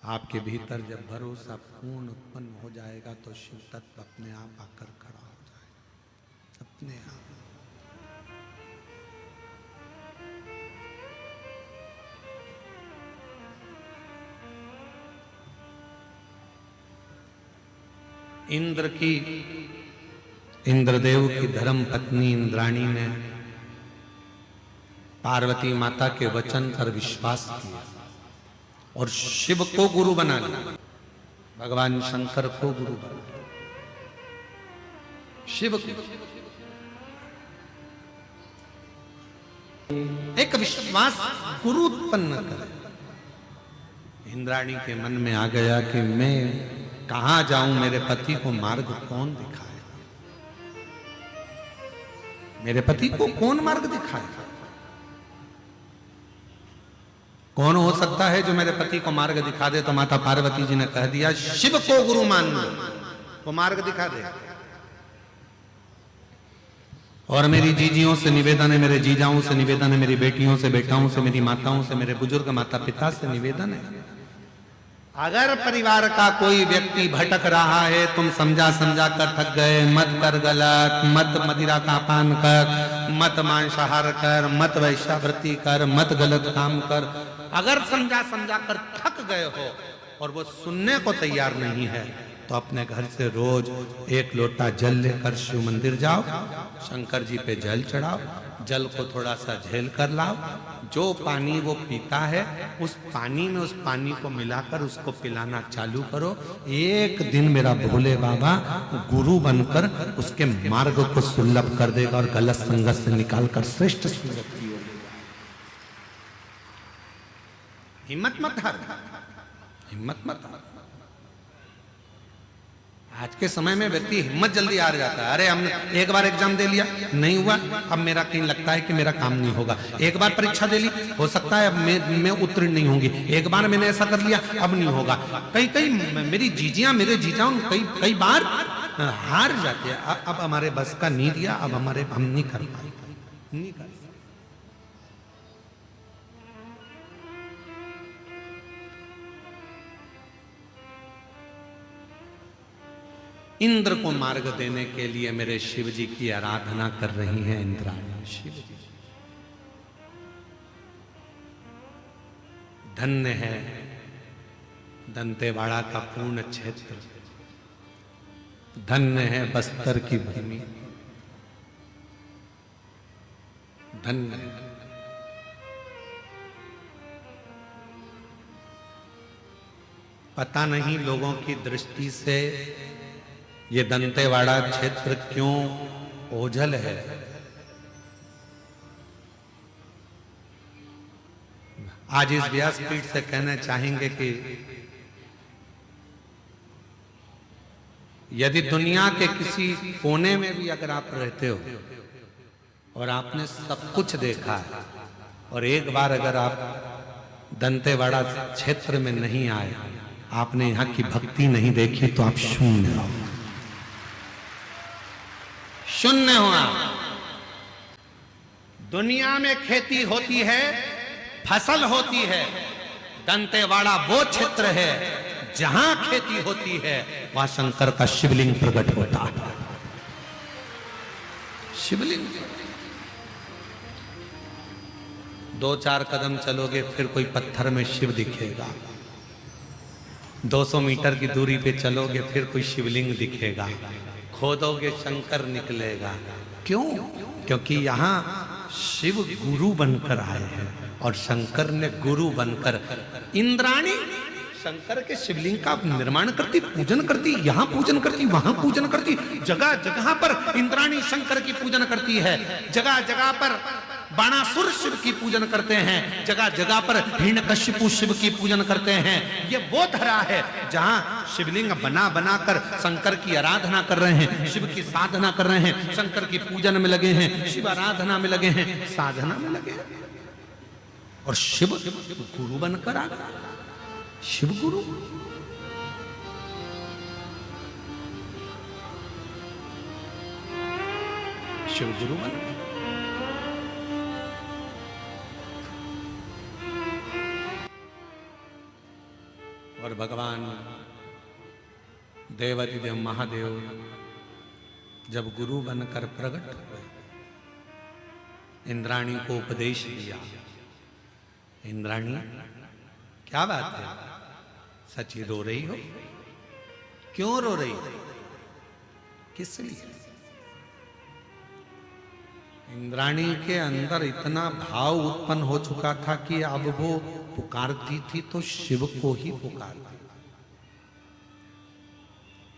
आपके भीतर जब भरोसा पूर्ण उत्पन्न हो जाएगा तो शिव तत्व अपने आप आकर खड़ा हो जाएगा, अपने आप। इंद्रदेव की धर्म पत्नी इंद्राणी ने पार्वती माता के वचन पर विश्वास किया और शिव को गुरु बना लिया, भगवान शंकर को गुरु बना लिया, शिव को। एक विश्वास गुरु उत्पन्न करे। इंद्राणी के मन में आ गया कि मैं कहां जाऊं, मेरे पति को मार्ग कौन दिखाएगा, मेरे पति को कौन मार्ग दिखाएगा, कौन हो सकता है जो मेरे पति को मार्ग दिखा दे। तो माता पार्वती जी ने कह दिया शिव को गुरु मान लो, वो मार्ग दिखा दे। और मेरी जीजियों से निवेदन है, मेरे जीजाओं से निवेदन है, मेरी बेटियों से, बेटाओं से, मेरी माताओं से, मेरे बुजुर्ग माता पिता से निवेदन है, अगर परिवार का कोई व्यक्ति भटक रहा है, तुम समझा समझा कर थक गए, मत कर गलत, मत मदिरा का पान कर, मत मांसाहार कर, मत वैश्यावृत्ति कर, मत गलत काम कर। अगर समझा समझा कर थक गए हो और वो सुनने को तैयार नहीं है, तो अपने घर से रोज एक लोटा जल लेकर शिव मंदिर जाओ, शंकर जी पे जल चढ़ाओ, जल को थोड़ा सा झेल कर लाओ, जो पानी वो पीता है उस पानी में उस पानी को मिलाकर उसको पिलाना चालू करो। एक दिन मेरा भोले बाबा गुरु बनकर उसके मार्ग को सुलभ कर देगा और गलत संगत से निकालकर श्रेष्ठ संगत की ओर। हिम्मत मत हार, हिम्मत मत हार। आज के समय में व्यक्ति हिम्मत जल्दी हार जाता है। अरे हमने एक बार एग्जाम दे लिया, नहीं हुआ, अब मेरा कहीं लगता है कि मेरा काम नहीं होगा। एक बार परीक्षा दे ली, हो सकता है अब मैं उत्तीर्ण नहीं होंगी। एक बार मैंने ऐसा कर लिया, अब नहीं होगा। कई मेरी जीजियां, मेरे जीजाओं कई बार हार जाते हैं। अब हमारे बस का नहीं दिया, अब हम नहीं कर पाए, नहीं कर। इंद्र को मार्ग देने के लिए मेरे शिव जी की आराधना कर रही हैं इंद्राणी। शिव जी धन्य है दंतेवाड़ा का पूर्ण क्षेत्र, धन्य है बस्तर की भूमि, धन्य है। पता नहीं लोगों की दृष्टि से ये दंतेवाड़ा क्षेत्र क्यों ओझल है। आज इस व्यासपीठ से कहना चाहेंगे कि यदि दुनिया के किसी कोने में भी अगर आप रहते हो और आपने सब कुछ देखा है और एक बार अगर आप दंतेवाड़ा क्षेत्र में नहीं आए, आपने यहाँ की भक्ति नहीं देखी, तो आप शून्य हो, शून्य हो आप। दुनिया में खेती होती है, फसल होती है, दंतेवाड़ा वो क्षेत्र है जहां खेती होती है, वहां शंकर का शिवलिंग प्रकट होता है। शिवलिंग 2-4 कदम चलोगे फिर कोई पत्थर में शिव दिखेगा, 200 मीटर की दूरी पे चलोगे फिर कोई शिवलिंग दिखेगा, खोदोगे शंकर निकलेगा। क्यों? क्योंकि यहाँ शिव गुरु बनकर आए हैं और शंकर ने गुरु बनकर। इंद्राणी शंकर के शिवलिंग का निर्माण करती, पूजन करती, यहाँ पूजन करती, वहां पूजन करती, जगह जगह पर इंद्राणी शंकर की पूजन करती है। जगह जगह पर बाणासुर शिव की पूजन करते हैं, जगह जगह पर हिरण्यकशिपु शिव की पूजन करते हैं। ये वो धरा है जहां शिवलिंग बना बना कर शंकर की आराधना कर रहे हैं, शिव की साधना कर रहे हैं, शंकर की पूजन में लगे हैं, शिव आराधना में लगे हैं, साधना में लगे हैं। और शिव गुरु बनकर आ गया, शिव गुरु। शिव गुरु बन गया। और भगवान देवाधिदेव महादेव जब गुरु बनकर प्रकट हुए, इंद्राणी को उपदेश दिया। इंद्राणी, क्या बात है, सच्ची रो रही हो? क्यों रो रही हो? किस लिए? इंद्राणी के अंदर इतना भाव उत्पन्न हो चुका था कि अब वो पुकारती थी तो शिव को ही पुकारती।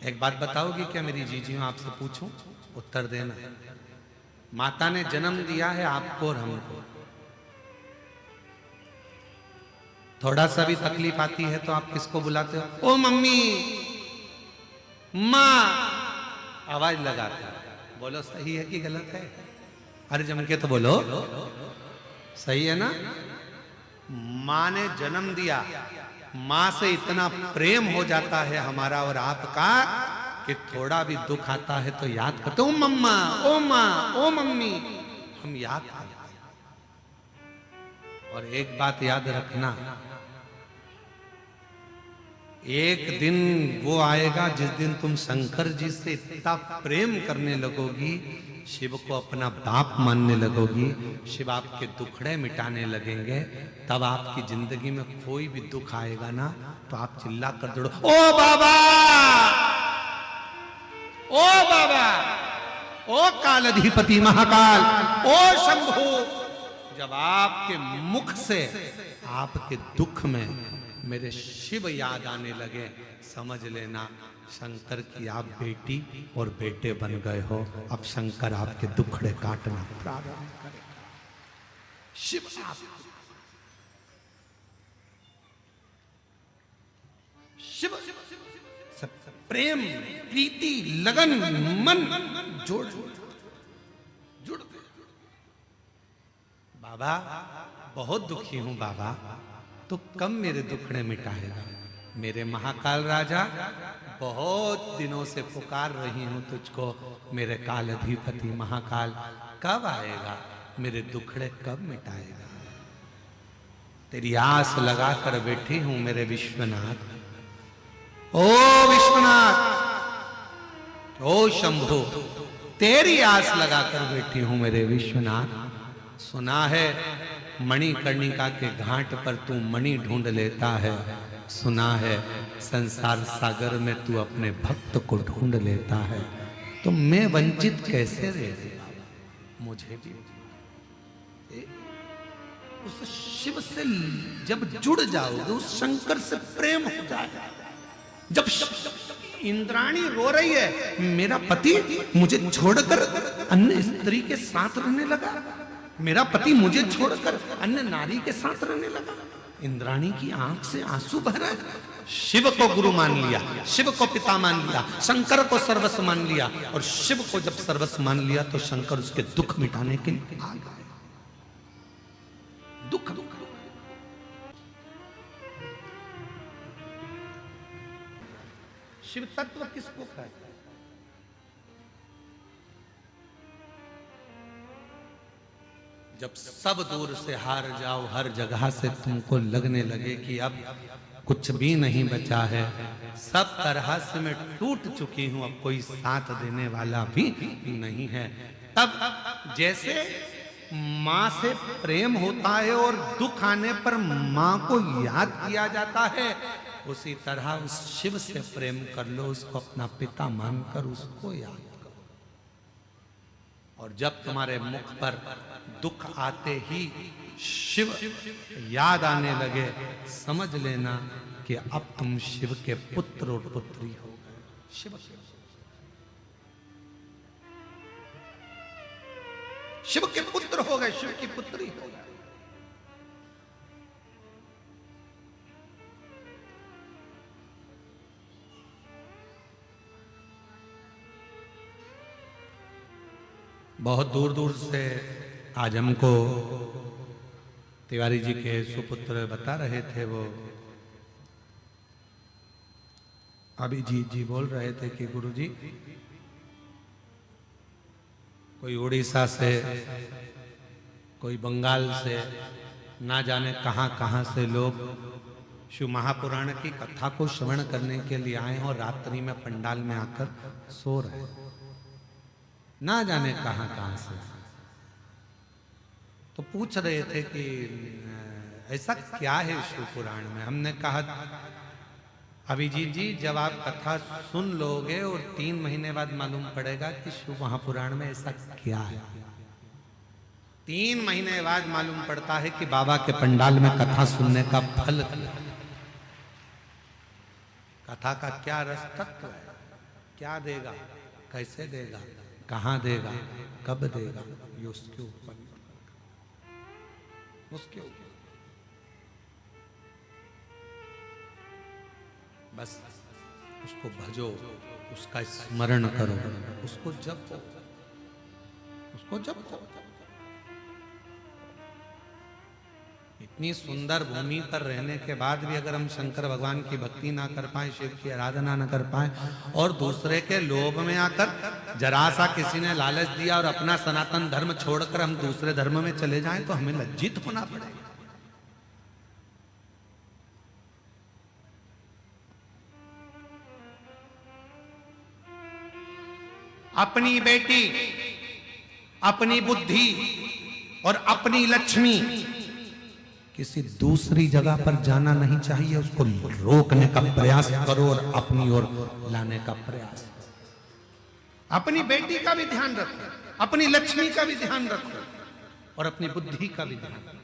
एक बात बताओगी क्या मेरी जीजियों, आपसे पूछूं, उत्तर देना। माता ने जन्म दिया है आपको और हमको, थोड़ा सा भी तकलीफ आती है तो आप किसको बुलाते हो? ओ मम्मी, माँ, आवाज लगाते हो। बोलो सही है कि गलत है? अरे जम के तो बोलो, सही है ना? माँ ने जन्म दिया, माँ से इतना प्रेम हो जाता है हमारा और आपका कि थोड़ा भी दुख आता है तो याद करते, ओ मम्मा, ओ माँ, ओ मम्मी, हम याद करते हैं। और एक बात याद रखना, एक दिन वो आएगा जिस दिन तुम शंकर जी से इतना प्रेम करने लगोगी, शिव को अपना बाप मानने लगोगी, शिव आपके दुखड़े मिटाने लगेंगे, तब आपकी जिंदगी में कोई भी दुख आएगा ना तो आप चिल्ला कर दौड़ो, ओ बाबा, ओ बाबा, ओ कालाधिपति महाकाल, ओ शंभु। जब आपके मुख से आपके दुख में मेरे शिव याद आने लगे, समझ लेना शंकर की आप बेटी और बेटे बन गए हो। अब शंकर आपके दुखड़े काटना प्रारंभ करे। शिव आप शिव सब प्रेम, प्रीति, लगन, मन जोड़ जुड़। बाबा बहुत दुखी हूं बाबा, तो कब मेरे दुखड़े मिटाएगा? मेरे महाकाल राजा, बहुत दिनों से पुकार रही हूं तुझको, मेरे काल अधिपति महाकाल, कब आएगा? मेरे दुखड़े कब मिटाएगा? तेरी आस लगाकर बैठी हूं मेरे विश्वनाथ। ओ विश्वनाथ, ओ शंभु, तेरी आस लगाकर बैठी हूं मेरे विश्वनाथ। सुना है मणिकर्णिका के घाट पर तू मणि ढूंढ लेता है, सुना है संसार सागर में तू अपने भक्त को ढूंढ लेता है, तो मैं वंचित कैसे रह जाऊं? मुझे भी उस शिव से जब जुड़ जाओगे, उस शंकर से प्रेम हो जाएगा। जब इंद्राणी रो रही है, मेरा पति मुझे छोड़कर अन्य स्त्री के साथ रहने लगा, मेरा पति मुझे छोड़कर अन्य नारी के साथ रहने लगा, इंद्राणी की आंख से आंसू बह रहे। शिव को गुरु मान लिया, शिव को पिता मान लिया, शंकर को सर्वस्व मान लिया, और शिव को जब सर्वस्व मान लिया तो शंकर उसके दुख मिटाने के लिए आ गए। दुख दुख शिव तत्व किसको कहते हैं? जब सब दूर से हार जाओ, हर जगह से तुमको लगने लगे कि अब कुछ भी नहीं बचा है, सब तरह से मैं टूट चुकी हूं, अब कोई साथ देने वाला भी नहीं है, तब जैसे माँ से प्रेम होता है और दुख आने पर माँ को याद किया जाता है, उसी तरह उस शिव से प्रेम कर लो, उसको अपना पिता मानकर उसको याद करो। और जब तुम्हारे मुख पर दुख आते ही शिव याद आने लगे, समझ लेना कि अब तुम शिव के पुत्र और पुत्री हो गए। शिव के पुत्र हो गए, शिव की पुत्री हो गए। बहुत दूर दूर से आज हमको तिवारी जी के सुपुत्र बता रहे थे, वो अभी जी बोल रहे थे कि गुरुजी कोई उड़ीसा से, कोई बंगाल से, ना जाने कहां कहां से लोग शिव महापुराण की कथा को श्रवण करने के लिए आए और रात्रि में पंडाल में आकर सो रहे, ना जाने कहां कहां से। तो पूछ रहे थे कि ऐसा क्या है शिव पुराण में। हमने कहा अभिजीत जी, जब आप कथा सुन लोगे और 3 महीने बाद मालूम पड़ेगा कि शिव महापुराण में ऐसा क्या है। 3 महीने बाद मालूम पड़ता है कि बाबा के पंडाल में कथा सुनने का फल, कथा का क्या रस तत्व है, क्या देगा, कैसे देगा, कहां देगा, कब देगा, ये उसके ऊपर, उसके ऊपर। बस उसको भजो, उसका स्मरण करो, उसको जपो, उसको जपो। इतनी सुंदर भूमि पर रहने के बाद भी अगर हम शंकर भगवान की भक्ति ना कर पाए, शिव की आराधना ना कर पाए और दूसरे के लोभ में आकर जरा सा किसी ने लालच दिया और अपना सनातन धर्म छोड़कर हम दूसरे धर्म में चले जाएं, तो हमें लज्जित होना पड़ेगा। अपनी बेटी, अपनी बुद्धि और अपनी लक्ष्मी किसी दूसरी जगह पर जाना नहीं चाहिए। उसको रोकने का प्रयास करो और अपनी ओर लाने का प्रयास। अपनी बेटी का भी ध्यान रखो, अपनी लक्ष्मी का भी ध्यान रखो और अपनी बुद्धि का भी ध्यान रखो।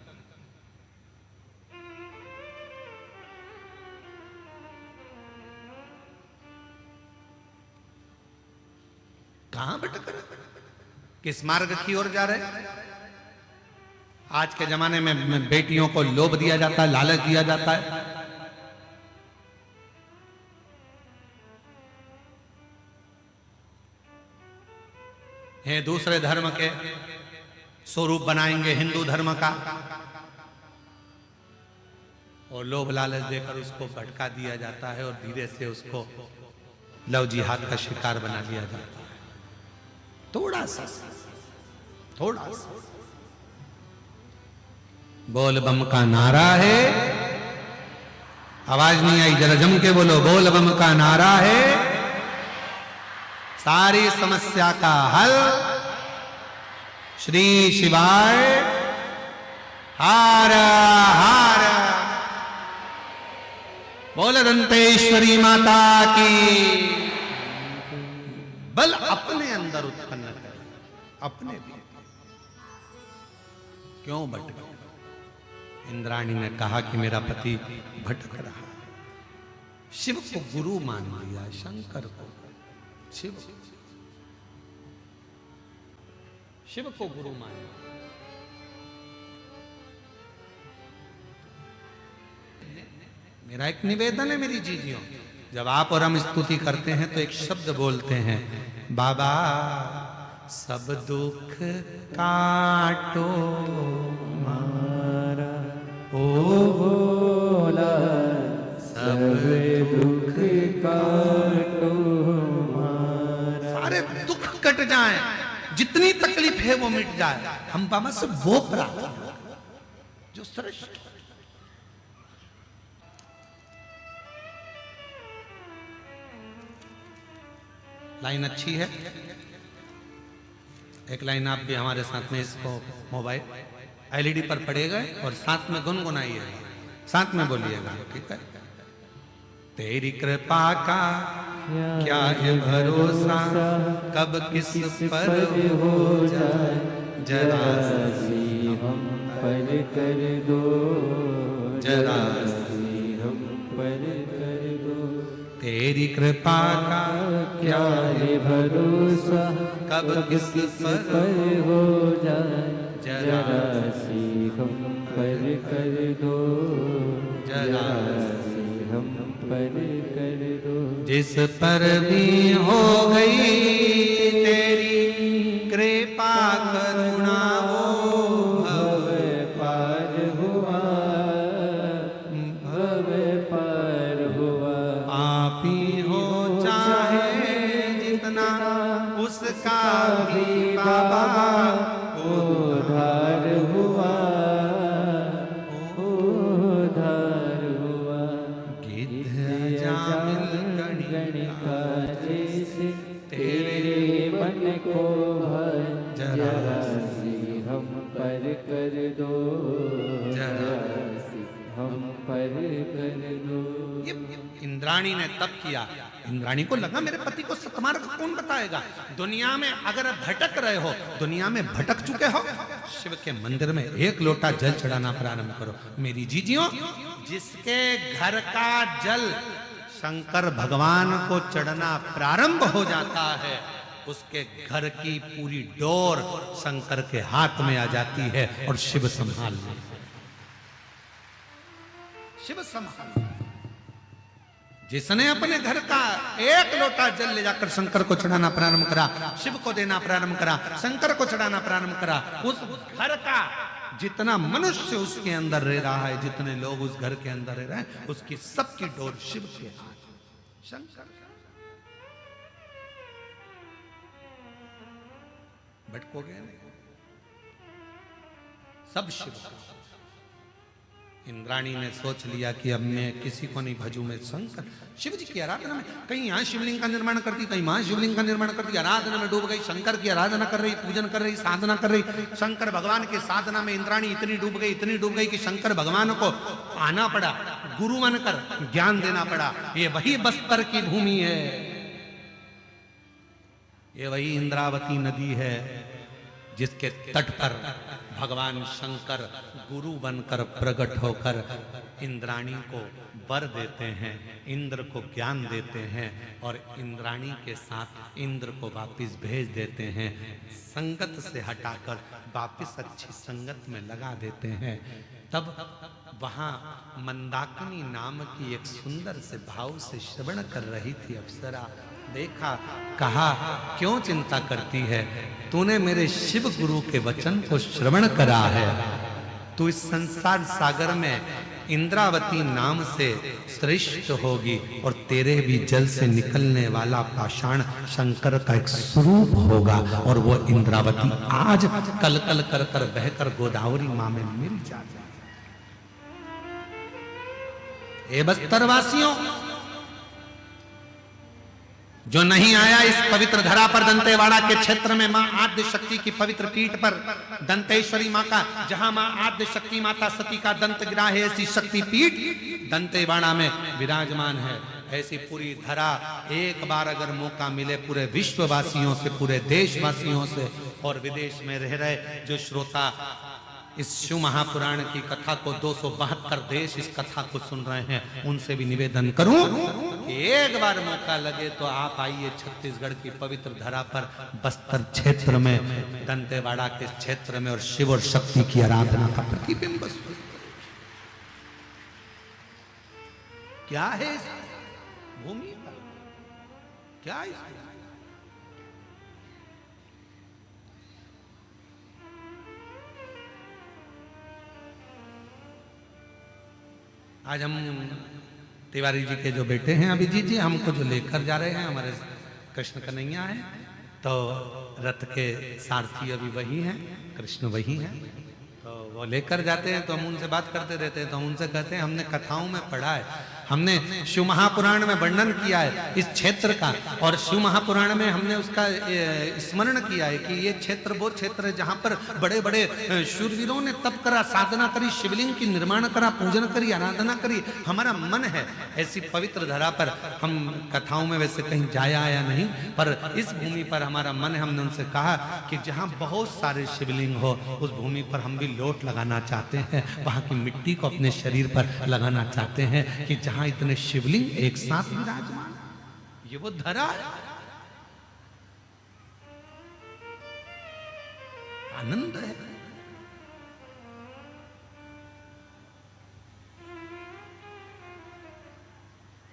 कहां भटक रहे, किस मार्ग की ओर जा रहे। आज के जमाने में बेटियों को लोभ दिया जाता है, लालच दिया जाता है। है दूसरे धर्म के स्वरूप बनाएंगे हिंदू धर्म का, और लोभ लालच देकर उसको भटका दिया जाता है और धीरे से उसको लव जिहाद का शिकार बना लिया जाता है। थोड़ा सा बोल बम का नारा है, आवाज नहीं आई, जरा जम के बोलो, बोल बम का नारा है, सारी समस्या का हल श्री शिवाय हार हार। बोल दंतेश्वरी माता की। बल अपने अंदर उत्पन्न करें, अपने भी। क्यों भटका? इंद्राणी ने कहा कि मेरा पति भटक रहा है। शिव को गुरु मान लिया, शंकर को, शिव को गुरु मान लिया। मेरा एक निवेदन है मेरी जीजियों, जब आप और हम स्तुति करते हैं तो एक शब्द बोलते हैं, बाबा सब दुख काटो मारा, ओ भोला सब दुख काटो मारा। सारे दुख कट जाएं, जितनी तकलीफ है वो मिट जाए। हम बाबा से वो प्रार्थना जो श्रेष्ठ। लाइन अच्छी है, एक लाइन आप भी हमारे साथ में इसको मोबाइल एलईडी पर पड़ेगा और साथ में गुनगुनाइएगा, साथ में बोलिएगा, ठीक है। तेरी कृपा का क्या है भरोसा, कब किस पर हो जाए, जरा सी हम पर कर दो, जरा सी हम पर कर दो। तेरी कृपा का क्या है भरोसा, कब किस पर हो जाए, जरा सी हम पर कर दो, जरा सी हम पर कर दो। जिस पर भी हो गई तेरी कृपा करुणा, वो भव पार हुआ, भव पार हुआ। आप ही हो चाहे जितना, उसका भी बाबा उद्धार हुआ, उद्धार हुआ। जामिल गणिका जैसे तेरे मन को जरा सी हम पर कर दो, जरा सी हम पर कर दो। ये इंद्राणी ने तब किया। इंद्राणी को लगा मेरे पति को सतमार्ग कौन बताएगा। दुनिया में अगर भटक रहे हो, दुनिया में भटक चुके हो, शिव के मंदिर में एक लोटा जल चढ़ाना प्रारंभ करो। मेरी जीजियों, जिसके घर का जल शंकर भगवान को चढ़ना प्रारंभ हो जाता है, उसके घर की पूरी डोर शंकर के हाथ में आ जाती है और शिव संभाल लेते हैं। शिव संभाल। जिसने अपने घर का एक लोटा जल ले जाकर शंकर को चढ़ाना प्रारंभ करा, शिव को देना प्रारंभ करा, शंकर को चढ़ाना प्रारंभ करा, उस घर का जितना मनुष्य उसके अंदर रह रहा है, जितने लोग उस घर के अंदर रह रहे हैं, उसकी सबकी डोर शिव के हाथ, शंकर। भटकोगे नहीं, सब शिव का। इंद्राणी ने सोच लिया कि अब मैं किसी को नहीं भजूं, मैं शंकर शिव जी की आराधना में, कहीं यहाँ शिवलिंग का निर्माण करती, कहीं वहां शिवलिंग का निर्माण करती, आराधना में डूब गई, शंकर की आराधना कर रही, पूजन कर रही, साधना कर रही। शंकर भगवान की साधना में इंद्राणी इतनी डूब गई कि शंकर भगवान को आना पड़ा, गुरु मानकर ज्ञान देना पड़ा। ये वही बस्तर की भूमि है, ये वही इंद्रावती नदी है, जिसके तट पर भगवान शंकर गुरु बनकर प्रकट होकर इंद्राणी को वर देते हैं, इंद्र को ज्ञान देते हैं और इंद्राणी के साथ इंद्र को वापस भेज देते हैं। संगत से हटाकर वापस अच्छी संगत में लगा देते हैं। तब वहां मंदाकिनी नाम की एक सुंदर से भाव से श्रवण कर रही थी अप्सरा। देखा, कहा, क्यों चिंता करती है, तूने मेरे शिव गुरु के वचन को श्रवण करा है, तू इस संसार सागर में इंद्रावती नाम से श्रेष्ठ होगी और तेरे भी जल से निकलने वाला पाषाण शंकर का एक स्वरूप होगा और वो इंद्रावती आज कल कल कर कर बहकर गोदावरी मां में मिल जाए। ए बस्तरवासियों, जो नहीं आया इस पवित्र धरा पर, दंतेवाड़ा के क्षेत्र में मां आद्य शक्ति की पवित्र पीठ पर, दंतेश्वरी मां का, जहां मां आद्य शक्ति माता सती का दंत गिरा है, ऐसी शक्ति पीठ दंतेवाड़ा में विराजमान है। ऐसी पूरी धरा एक बार अगर मौका मिले पूरे विश्ववासियों से, पूरे देशवासियों से और विदेश में रह रहे जो श्रोता इस शिव महापुराण की कथा को 272 देश इस कथा को सुन रहे हैं, उनसे भी निवेदन करूं कि एक बार मौका लगे तो आप आइए छत्तीसगढ़ की पवित्र धरा पर, बस्तर क्षेत्र में, दंतेवाड़ा के क्षेत्र में और शिव और शक्ति की आराधना का प्रतिबिंब। क्या है इस भूमि पर, क्या है? आज हम तिवारी जी के जो बेटे हैं अभिजीत जी, हमको जो लेकर जा रहे हैं, हमारे कृष्ण कन्हैया है, तो रथ के सारथी अभी वही हैं, कृष्ण वही हैं, तो वो लेकर जाते हैं। तो हम उनसे बात करते रहते हैं, तो हम उनसे कहते हैं हमने कथाओं में पढ़ा है, हमने शिव महापुराण में वर्णन किया है इस क्षेत्र का, और शिव महापुराण में हमने उसका स्मरण किया है कि ये क्षेत्र वो क्षेत्र है जहां पर बड़े बड़े शूरवीरों ने तप करा, साधना करी, शिवलिंग की निर्माण करा, पूजन करी, आराधना करी। हमारा मन है ऐसी पवित्र धरा पर, हम कथाओं में वैसे कहीं जाया आया नहीं, पर इस भूमि पर हमारा मन है। हमने उनसे कहा कि जहां बहुत सारे शिवलिंग हो उस भूमि पर हम भी लोट लगाना चाहते हैं, वहां की मिट्टी को अपने शरीर पर लगाना चाहते हैं कि जहां इतने शिवलिंग एक साथ विराजमान, ये वो धरा है। आनंद है।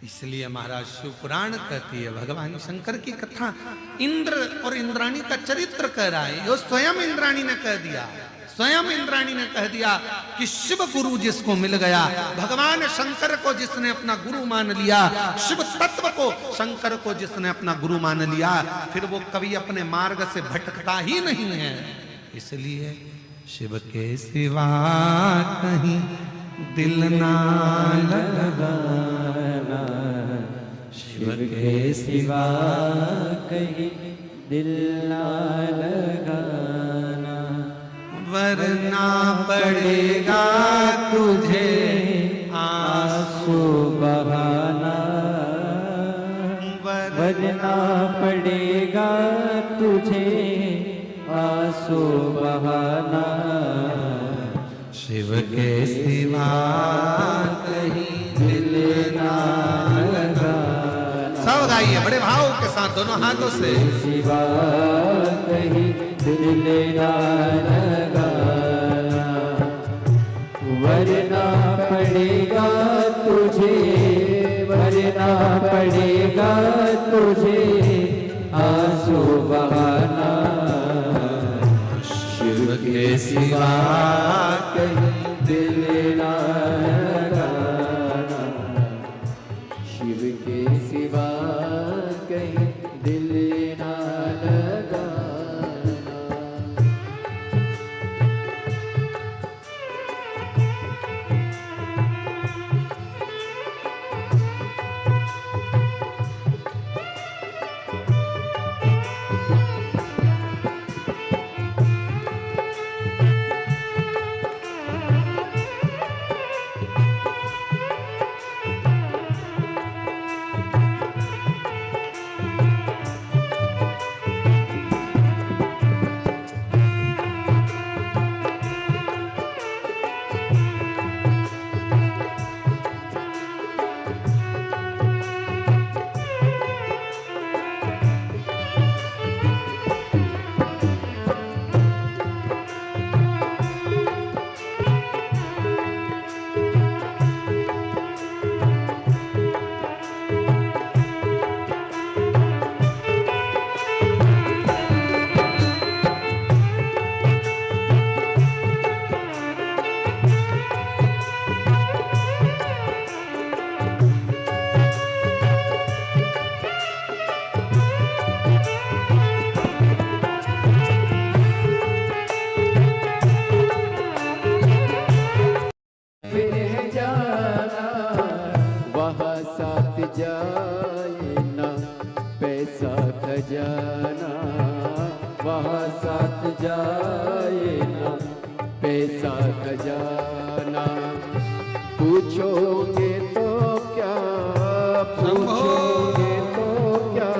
इसलिए महाराज शिव पुराण कहती है, भगवान शंकर की कथा इंद्र और इंद्राणी का चरित्र कह रहा है। यो स्वयं इंद्राणी ने कह दिया, स्वयं इंद्राणी ने कह दिया कि शिव गुरु जिसको मिल गया, भगवान शंकर को जिसने अपना गुरु मान लिया, शिव तत्व को, शंकर को जिसने अपना गुरु मान लिया, फिर वो कभी अपने मार्ग से भटकता ही नहीं है। इसलिए शिव के सिवा कहीं दिल ना लगाना, शिव के सिवा कहीं दिल ना लगाना, वरना पड़ेगा तुझे आंसू बहाना, वरना पड़ेगा तुझे आंसू बहाना। शिव के सिवा कहीं दिल ना लगाना। सब गाइए बड़े भाव के साथ दोनों हाथों से। सिवा कहीं दिल ना लगाना, वरना पड़ेगा तुझे, वरना पड़ेगा तुझे आंसू बहाना। शिव के सिवा कहीं दिल ना लगाना, शिव के सिवा कहीं दिल ना लगाना। जाए ना पैसा खजाना, वहाँ साथ जाए ना पैसा खजाना। पूछोगे तो क्या, पूछोगे तो क्या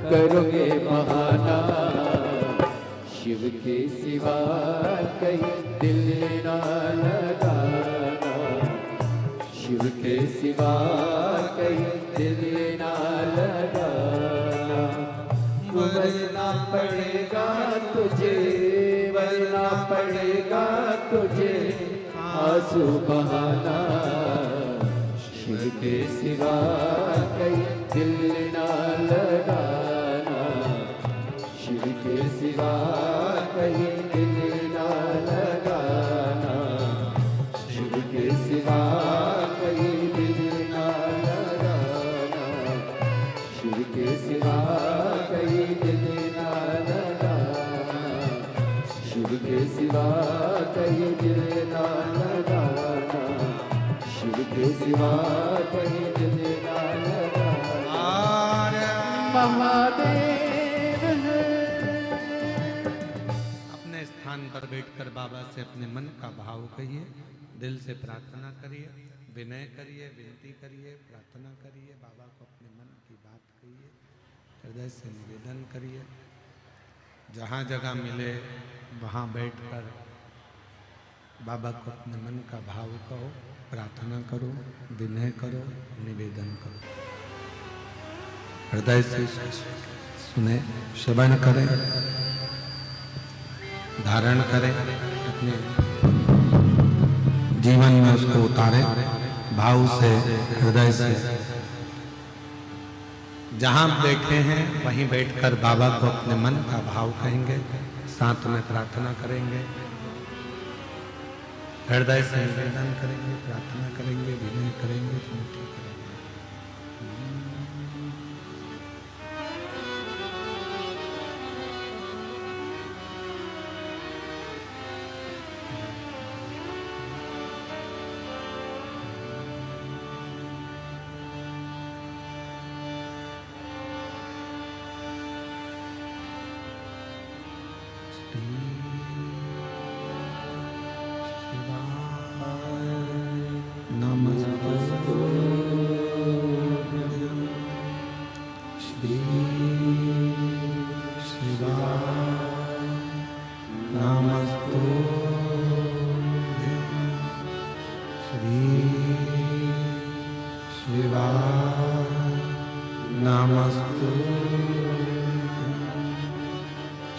करोगे बहाना। शिव के सिवा कहीं दिल ना लगाना, शिव के सिवा कहीं दिल ना लगाना। वरना पड़ेगा तुझे, वरना पड़ेगा तुझे आंसू बहाना। शिव के सिवा कहीं दिल ना लगाना, शिव के सिवा कहीं दिल ना लगाना। शिव के सिवा कहीं दिल ना लगाना, शिव के सिवा कहीं दिल ना लगाना। शिव के सिवा कहीं दिल ना लगाना, शिव के सिवा कहीं दिल ना लगाना। महादेव है। अपने स्थान पर बैठकर बाबा से अपने मन का भाव कहिए, दिल से प्रार्थना करिए, विनय करिए, विनती करिए, प्रार्थना करिए, बाबा को अपने मन की बात कहिए, हृदय से निवेदन करिए। जहाँ जगह मिले वहाँ बैठकर बाबा को अपने मन का भाव कहो, प्रार्थना करो, विनय करो, निवेदन करो। हृदय से सुने, श्रवण करें, धारण करें, अपने जीवन में उसको उतारें, भाव से, हृदय से। जहां बैठे हैं वहीं बैठकर बाबा को अपने मन का भाव कहेंगे, साथ में प्रार्थना करेंगे, हृदय से निवेदन करेंगे, प्रार्थना करेंगे, विनय करेंगे, विनती करेंगे। नमस्तु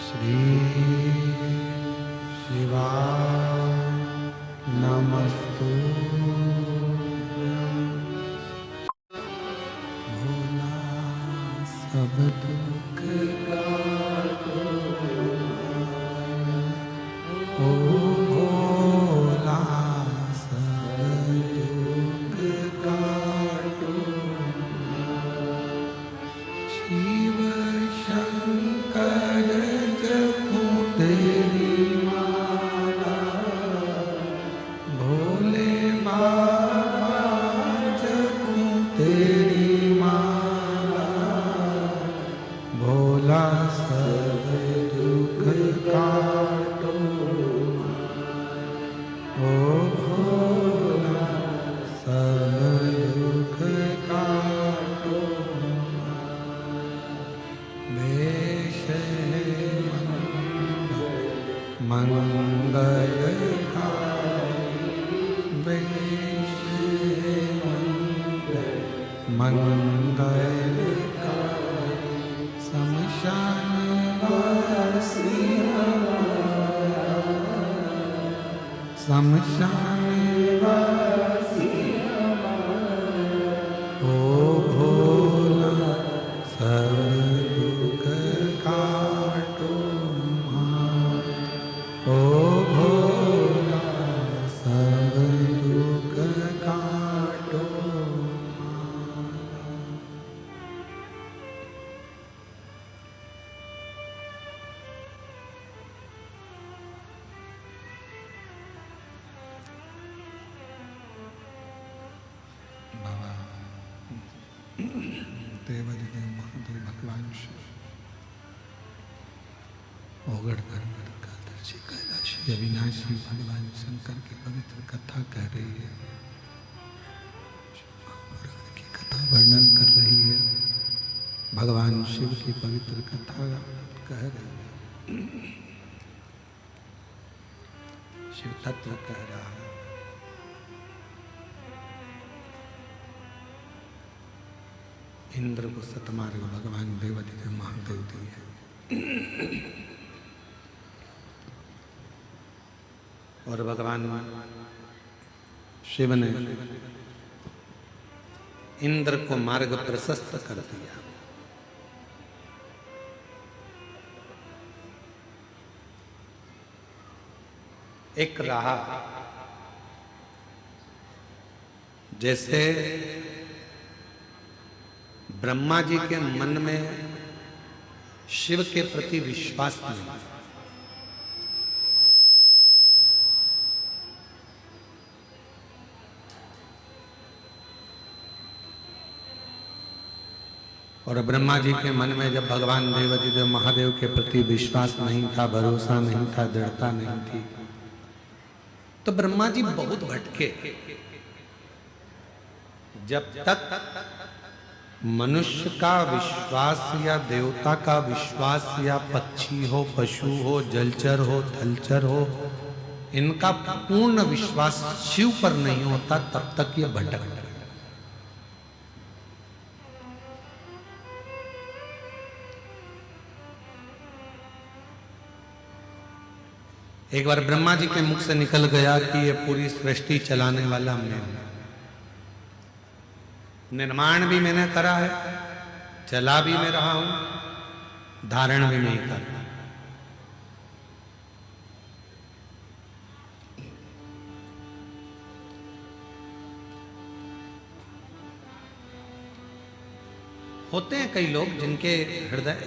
श्री शिवाय नमस्तु भोला सब दुख काटो ओ भोला सब दुख काटो शिव शंकर जपो तेरी माला भोले बाबा जपो तेरी माला भोला सब दुख काटो ओ भोला सब दुख काटो वेश मंगलकारी वेश मंगलकारी शमशान वासी शमशान वासी ओ भोला सब दुख काटो ओ भोला सब दुख काटो बाबा देवादिदेव महादेव भगवान शिव ओगढ़ कर कादर्शी कैलाशी अविनाशी भगवान शंकर की पवित्र कथा कह रही है पुराण की कथा वर्णन कर रही है भगवान शिव की पवित्र कथा कह रही है शिव तत्व कह रहा है इंद्र को सतमार्ग भगवान देवादिदेव महादेव दिए और भगवान शिव ने इंद्र को मार्ग प्रशस्त कर दिया एक रहा जैसे ब्रह्मा जी के मन में शिव के प्रति विश्वास नहीं और ब्रह्मा जी के मन में जब भगवान देवादिदेव महादेव के प्रति विश्वास नहीं था भरोसा नहीं था दृढ़ता नहीं थी तो ब्रह्मा जी बहुत भटके जब तक मनुष्य का विश्वास या देवता का विश्वास या पक्षी हो पशु हो जलचर हो थलचर हो इनका पूर्ण विश्वास शिव पर नहीं होता तब तक ये भटक रहे एक बार ब्रह्मा जी के मुख से निकल गया कि ये पूरी सृष्टि चलाने वाला मैं हूं निर्माण भी मैंने करा है चला भी मैं रहा हूं धारण भी नहीं कर रहा होते हैं कई लोग जिनके हृदय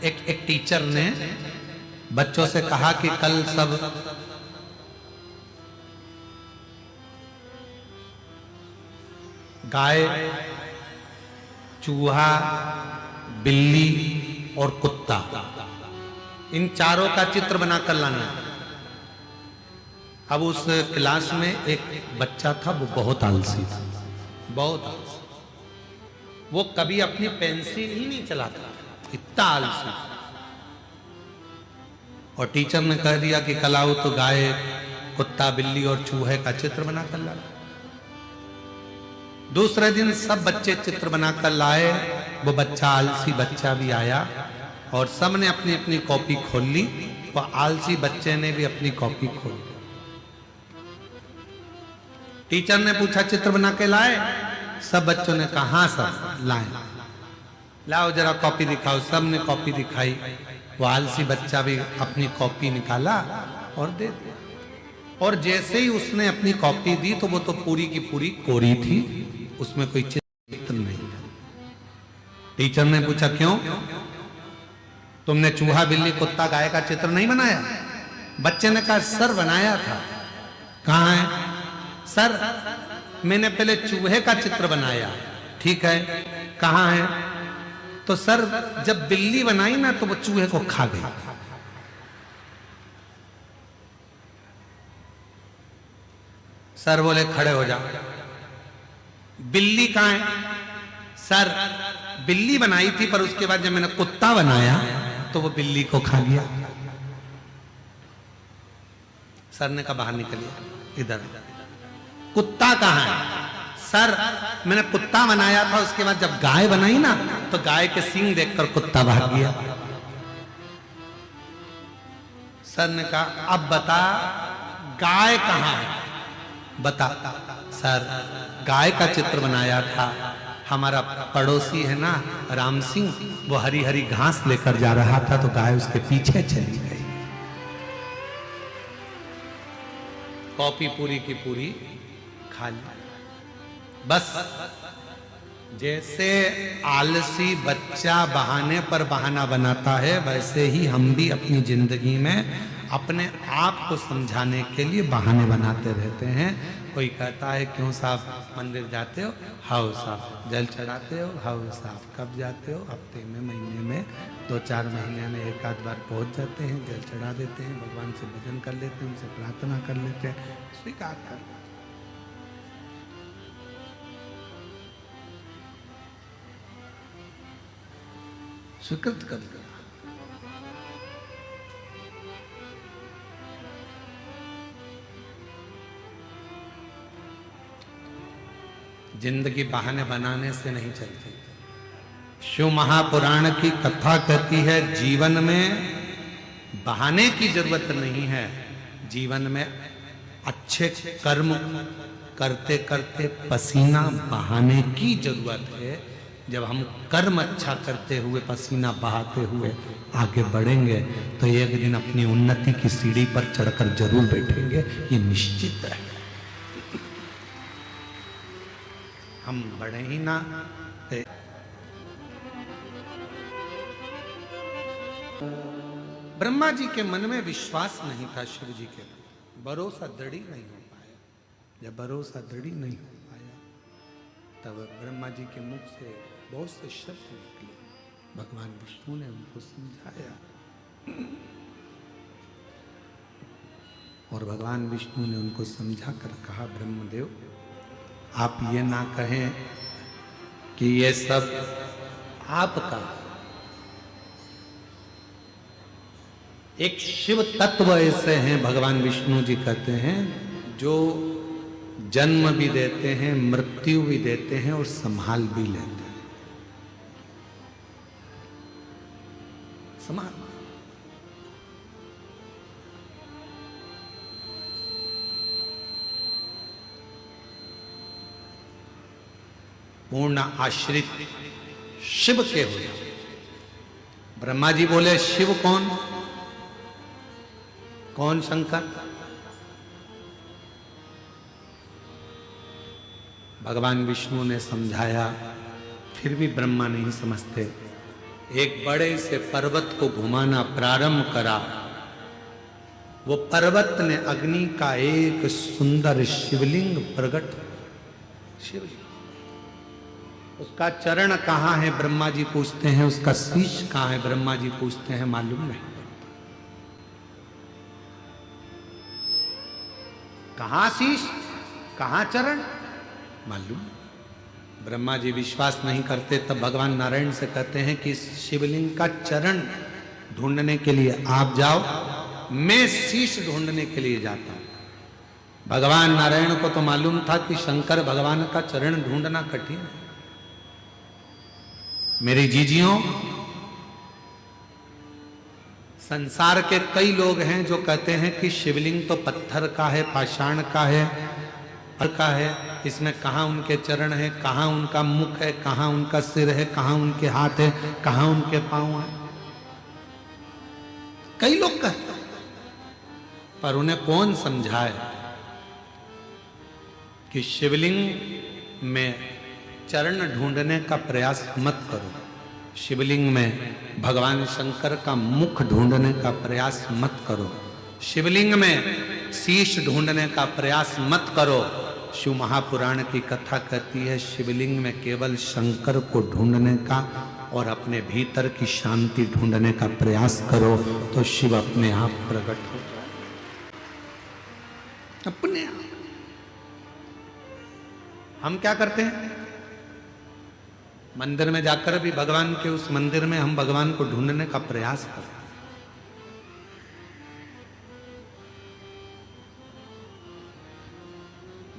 एक टीचर ने बच्चों से कहा कि कल सब गाय चूहा बिल्ली और कुत्ता इन चारों का चित्र बनाकर लाना। अब उस क्लास में एक बच्चा था वो बहुत आलसी था बहुत आलसी वो कभी अपनी पेंसिल ही नहीं चलाता इतना आलसी और टीचर ने कह दिया कि कल आओ तो गाय कुत्ता बिल्ली और चूहे का चित्र बना कर ला। दूसरे दिन सब बच्चे चित्र बनाकर लाए। वो बच्चा आलसी बच्चा भी आया और सबने अपनी अपनी कॉपी खोल ली। वो आलसी बच्चे ने भी अपनी कॉपी खोल ली। टीचर ने पूछा चित्र बना के लाए? सब बच्चों ने कहा हाँ सर लाए। लाओ जरा कॉपी दिखाओ। सब ने कॉपी दिखाई। वो आलसी बच्चा भी अपनी कॉपी निकाला और दे दिया। और जैसे ही उसने अपनी कॉपी दी तो वो तो पूरी की पूरी कोरी थी, उसमें कोई चित्र नहीं था। टीचर ने पूछा क्यों? तुमने चूहा बिल्ली कुत्ता गाय का चित्र नहीं बनाया? बच्चे ने कहा सर बनाया था। कहाँ है? सर मैंने पहले चूहे का चित्र बनाया। ठीक है, कहाँ है? तो सर जब बिल्ली बनाई ना तो वो चूहे को खा गई। सर बोले खड़े हो जाओ। बिल्ली कहाँ है? सर बिल्ली बनाई थी पर उसके बाद जब मैंने कुत्ता बनाया तो वो बिल्ली को खा लिया। सर ने कहा बाहर निकलिए इधर। कुत्ता कहाँ है? सर मैंने कुत्ता बनाया था, उसके बाद जब गाय बनाई ना तो गाय के सींग देखकर कुत्ता भाग गया। सर ने कहा अब बता गाय कहाँ है? बता। सर गाय का चित्र बनाया था, हमारा पड़ोसी है ना राम सिंह, वो हरी हरी घास लेकर जा रहा था तो गाय उसके पीछे चली गई। कॉपी पूरी की पूरी खा ली। बस जैसे आलसी बच्चा बहाने पर बहाना बनाता है, वैसे ही हम भी अपनी जिंदगी में अपने आप को समझाने के लिए बहाने बनाते रहते हैं। कोई कहता है क्यों साहब मंदिर जाते हो? हाउ साहब। जल चढ़ाते हो? हाउ साहब। कब जाते हो? हफ्ते में, महीने में, 2-4 महीने में एक आध बार पहुंच जाते हैं, जल चढ़ा देते हैं, भगवान से भजन कर लेते हैं, उनसे प्रार्थना कर लेते हैं, स्वीकार कर लेते हैं। स्वीकृत कर लिया। जिंदगी बहाने बनाने से नहीं चलती। शिव महापुराण की कथा कहती है जीवन में बहाने की जरूरत नहीं है, जीवन में अच्छे कर्म करते करते पसीना बहाने की जरूरत है। जब हम कर्म अच्छा करते हुए पसीना बहाते हुए आगे बढ़ेंगे तो एक दिन अपनी उन्नति की सीढ़ी पर चढ़कर जरूर बैठेंगे, ये निश्चित है। हम बढ़े ही ना। ब्रह्मा जी के मन में विश्वास नहीं था शिव जी के प्रति, भरोसा दृढ़ नहीं हो पाया। जब भरोसा दृढ़ नहीं हो पाया तब ब्रह्मा जी के मुख से बहुत से शब्द निकले। भगवान विष्णु ने उनको समझाया और भगवान विष्णु ने उनको समझा कर कहा ब्रह्मदेव आप ये ना कहें कि ये सब आपका। एक शिव तत्व ऐसे हैं, भगवान विष्णु जी कहते हैं, जो जन्म भी देते हैं, मृत्यु भी देते हैं और संभाल भी लेते हैं। संभाल पूर्ण आश्रित शिव के हो। ब्रह्मा जी बोले शिव कौन? कौन शंकर? भगवान विष्णु ने समझाया, फिर भी ब्रह्मा नहीं समझते। एक बड़े से पर्वत को घुमाना प्रारंभ करा। वो पर्वत ने अग्नि का एक सुंदर शिवलिंग प्रकट। शिवलिंग, उसका चरण कहाँ है ब्रह्मा जी पूछते हैं, उसका शीश कहाँ है ब्रह्मा जी पूछते हैं, मालूम नहीं। कहाँ शीश, कहाँ चरण, मालूम। ब्रह्मा जी विश्वास नहीं करते, तब भगवान नारायण से कहते हैं कि शिवलिंग का चरण ढूंढने के लिए आप जाओ, मैं शीश ढूंढने के लिए जाता हूं। भगवान नारायण को तो मालूम था कि शंकर भगवान का चरण ढूंढना कठिन है। मेरी जीजियों, संसार के कई लोग हैं जो कहते हैं कि शिवलिंग तो पत्थर का है, पाषाण का है, इसमें कहां उनके चरण है, कहां उनका मुख है, कहां उनका सिर है, कहां उनके हाथ है, कहां उनके पांव है। कई लोग कहते हैं, पर उन्हें कौन समझाए कि शिवलिंग में चरण ढूंढने का प्रयास मत करो, शिवलिंग में भगवान शंकर का मुख ढूंढने का प्रयास मत करो, शिवलिंग में शीश ढूंढने का प्रयास मत करो। शिव महापुराण की कथा कहती है शिवलिंग में केवल शंकर को ढूंढने का और अपने भीतर की शांति ढूंढने का प्रयास करो तो शिव अपने आप प्रकट हो जाए, अपने आप। हम क्या करते हैं, मंदिर में जाकर भी भगवान के उस मंदिर में हम भगवान को ढूंढने का प्रयास करते हैं।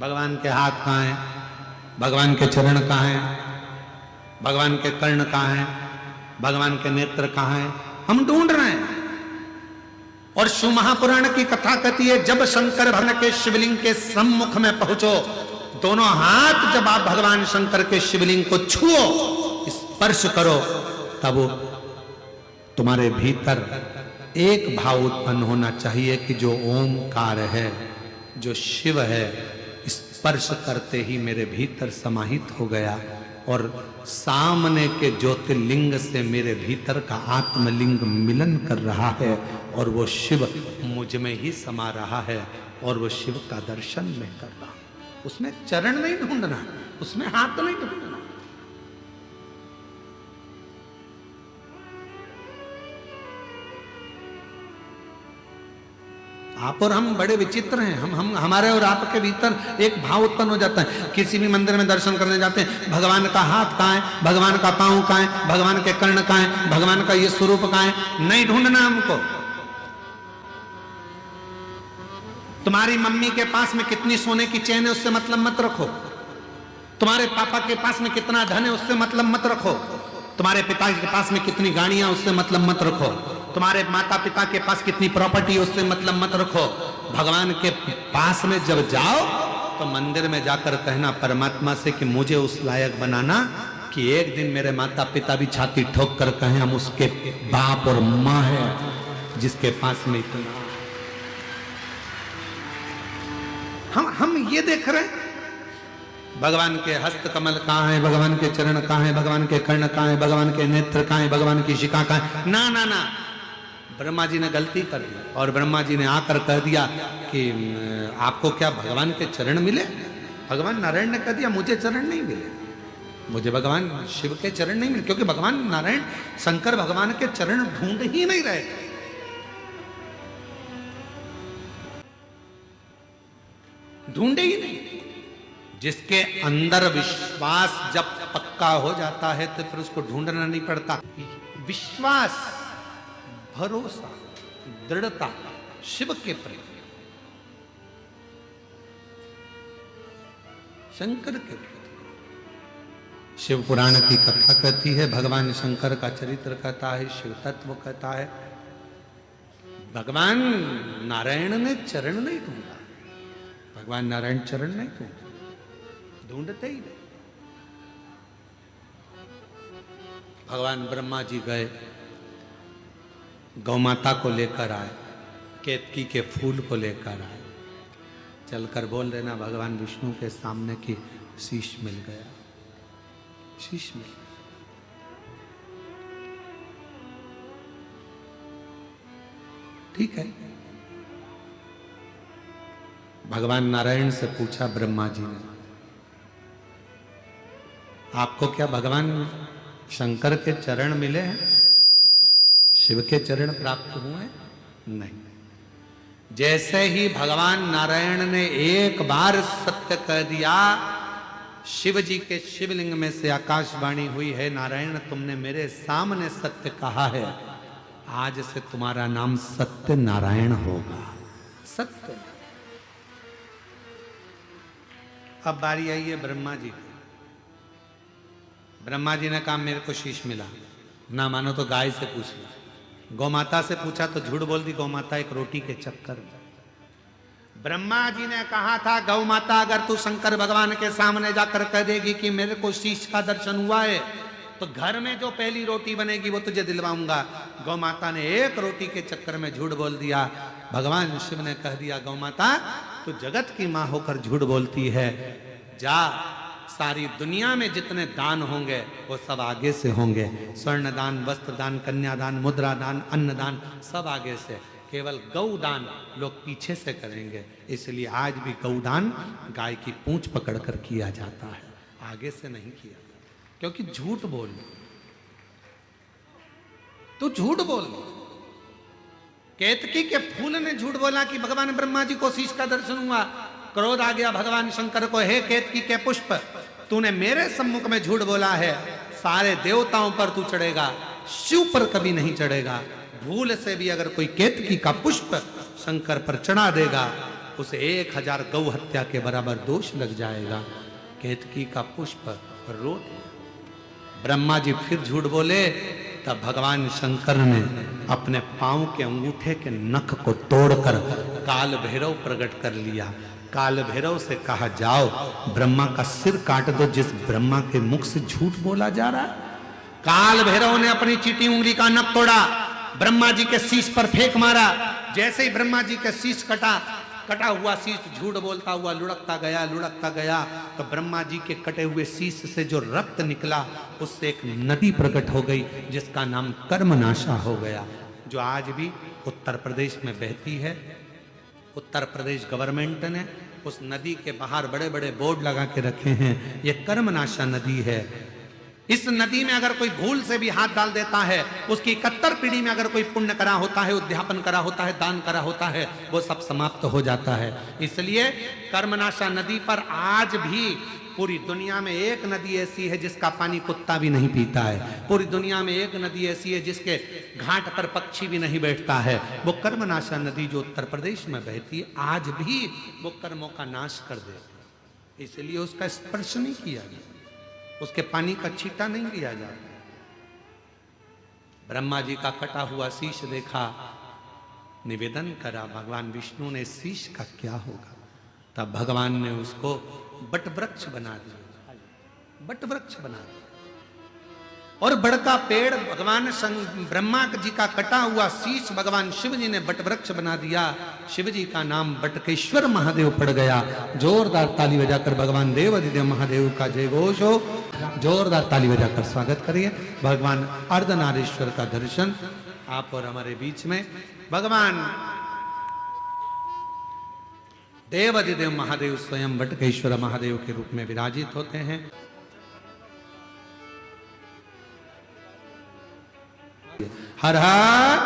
भगवान के हाथ कहाँ हैं, भगवान के चरण कहाँ हैं, भगवान के कर्ण कहाँ हैं, भगवान के नेत्र कहाँ हैं, हम ढूंढ रहे हैं। और शिव महापुराण की कथा कहती है जब शंकर भगवान के शिवलिंग के सम्मुख में पहुंचो, दोनों हाथ जब आप भगवान शंकर के शिवलिंग को छुओ, स्पर्श करो, तब तुम्हारे भीतर एक भाव उत्पन्न होना चाहिए कि जो ओमकार है, जो शिव है, स्पर्श करते ही मेरे भीतर समाहित हो गया और सामने के ज्योतिर्लिंग से मेरे भीतर का आत्मलिंग मिलन कर रहा है और वो शिव मुझ में ही समा रहा है और वो शिव का दर्शन मैं कर रहा हूं। उसमें चरण नहीं ढूंढना, उसमें हाथ नहीं ढूंढना। आप और हम बड़े विचित्र हैं। हम हमारे और आपके भीतर एक भाव उत्पन्न हो जाता है। किसी भी मंदिर में दर्शन करने जाते हैं, भगवान का हाथ कहाँ है, भगवान का पांव कहाँ है, भगवान के कर्ण कहाँ है, भगवान का ये स्वरूप कहाँ है, नहीं ढूंढना हमको। तुम्हारी मम्मी के पास में कितनी सोने की चेन है उससे मतलब मत रखो, तुम्हारे पापा के पास में कितना धन है उससे मतलब मत रखो, तुम्हारे पिता के पास में कितनी गाड़ियां उससे मतलब मत रखो, तुम्हारे माता पिता के पास कितनी प्रॉपर्टी उससे मतलब मत रखो। भगवान के पास में जब जाओ तो मंदिर में जाकर कहना परमात्मा से कि मुझे उस लायक बनाना कि एक दिन मेरे माता पिता भी छाती ठोक कर कहें हम उसके बाप और माँ है जिसके पास में इतना। हम ये देख रहे हैं भगवान के हस्त कमल कहाँ है, भगवान के चरण कहाँ है, भगवान के कर्ण कहाँ है, भगवान के नेत्र कहाँ है, भगवान की शिखा कहाँ है। ना ना ना, ब्रह्मा जी ने गलती कर दी और ब्रह्मा जी ने आकर कह दिया कि आपको क्या भगवान के चरण मिले। भगवान नारायण ने कह दिया मुझे चरण नहीं मिले, मुझे भगवान शिव के चरण नहीं मिले, क्योंकि भगवान नारायण शंकर भगवान के चरण ढूंढ ही नहीं रहे थे। ढूंढे ही नहीं। जिसके अंदर विश्वास जब पक्का हो जाता है तो फिर उसको ढूंढना नहीं पड़ता। विश्वास, भरोसा, दृढ़ता शिव के प्रति, शंकर के प्रति। शिव पुराण की कथा कहती है, भगवान शंकर का चरित्र कहता है, शिव तत्व कहता है। भगवान नारायण ने चरण नहीं ढूंढा, भगवान नारायण चरण नहीं ढूंढते ही नहीं। भगवान ब्रह्मा जी गए, गौ माता को लेकर आए, केतकी के फूल को लेकर आए, चलकर बोल देना भगवान विष्णु के सामने की शीश मिल गया, शीश मिल गया। ठीक है। भगवान नारायण से पूछा ब्रह्मा जी ने, आपको क्या भगवान शंकर के चरण मिले हैं, शिव के चरण प्राप्त हुए? नहीं। जैसे ही भगवान नारायण ने एक बार सत्य कह दिया, शिव जी के शिवलिंग में से आकाशवाणी हुई है, नारायण तुमने मेरे सामने सत्य कहा है, आज से तुम्हारा नाम सत्य नारायण होगा। सत्य। अब बारी आई है ब्रह्मा जी की। ब्रह्मा जी ने कहा मेरे को शीश मिला, ना मानो तो गाय से पूछ लो। गौमाता से पूछा तो झूठ बोल दी गौमाता एक रोटी के चक्कर में। ब्रह्मा जी ने कहा था गौ माता अगर तू शंकर भगवान के सामने जाकर कह देगी कि मेरे को शीश का दर्शन हुआ है तो घर में जो पहली रोटी बनेगी वो तुझे दिलवाऊंगा। गौ माता ने एक रोटी के चक्कर में झूठ बोल दिया। भगवान शिव ने कह दिया गौ माता तू जगत की मां होकर झूठ बोलती है, जा सारी दुनिया में जितने दान होंगे वो सब आगे से होंगे। स्वर्ण दान, वस्त्र दान, कन्यादान, मुद्रा दान, अन्न दान सब आगे से, केवल गौदान लोग पीछे से करेंगे। इसलिए आज भी गौदान गाय की पूंछ पकड़कर किया जाता है, आगे से नहीं किया जाता। क्योंकि झूठ बोल, तो झूठ बोल। केतकी के फूल ने झूठ बोला कि भगवान ब्रह्मा जी को शीश का दर्शन हुआ। क्रोध आ गया भगवान शंकर को, हे केतकी के पुष्प, तूने मेरे सम्मुख में झूठ बोला है, सारे देवताओं पर तू चढ़ेगा, शिव पर कभी नहीं चढ़ेगा। भूल से भी अगर कोई केतकी का पुष्प शंकर पर चढ़ा देगा उसे 1000 गौ हत्या के बराबर दोष लग जाएगा। केतकी का पुष्प रो दिया। ब्रह्मा जी फिर झूठ बोले, तब भगवान शंकर ने अपने पांव के अंगूठे के नख को तोड़कर काल भैरव प्रकट कर लिया। काल भैरव से कहा जाओ ब्रह्मा का सिर काट दो जिस ब्रह्मा के मुख से झूठ बोला जा रहा है। काल भैरव ने अपनी चीटी उंगली का नख तोड़ा, ब्रह्मा जी के शीश पर फेंक मारा। जैसे ही ब्रह्मा जी का शीश कटा हुआ शीश झूठ बोलता हुआ लुढ़कता गया तो ब्रह्मा जी के कटे हुए शीश से जो रक्त निकला उससे एक नदी प्रकट हो गई जिसका नाम कर्मनाशा हो गया, जो आज भी उत्तर प्रदेश में बहती है। उत्तर प्रदेश गवर्नमेंट ने उस नदी के बाहर बड़े बड़े बोर्ड लगा के रखे हैं, यह कर्मनाशा नदी है। इस नदी में अगर कोई भूल से भी हाथ डाल देता है, उसकी 71 पीढ़ी में अगर कोई पुण्य करा होता है, उद्यापन करा होता है, दान करा होता है, वो सब समाप्त हो जाता है। इसलिए कर्मनाशा नदी पर आज भी पूरी दुनिया में एक नदी ऐसी है जिसका पानी कुत्ता भी नहीं पीता है। पूरी दुनिया में एक नदी ऐसी है जिसके घाट पर पक्षी भी नहीं बैठता है, वो कर्मनाशा नदी जो उत्तर प्रदेश में बहती है, आज भी वो कर्मों का नाश कर देती। इसलिए उसका स्पर्श नहीं किया जाता, उसके पानी का छींटा नहीं लिया जाता। ब्रह्मा जी का कटा हुआ शीश देखा, निवेदन करा भगवान विष्णु ने शीश का क्या होगा। तब भगवान ने उसको बट वृक्ष बना दिया, बट वृक्ष बना दिया। और बड़का पेड़ भगवान ब्रह्मा जी का कटा हुआ शीश भगवान शिव जी ने बट वृक्ष बना दिया। शिव जी का नाम बटकेश्वर महादेव पड़ गया। जोरदार ताली बजाकर भगवान देवाधिदेव महादेव का जय घोष हो। जोरदार ताली बजाकर स्वागत करिए। भगवान अर्धनारीश्वर का दर्शन आप और हमारे बीच में भगवान देवाधिदेव महादेव स्वयं बटकेश्वर महादेव के रूप में विराजित होते हैं। हर हर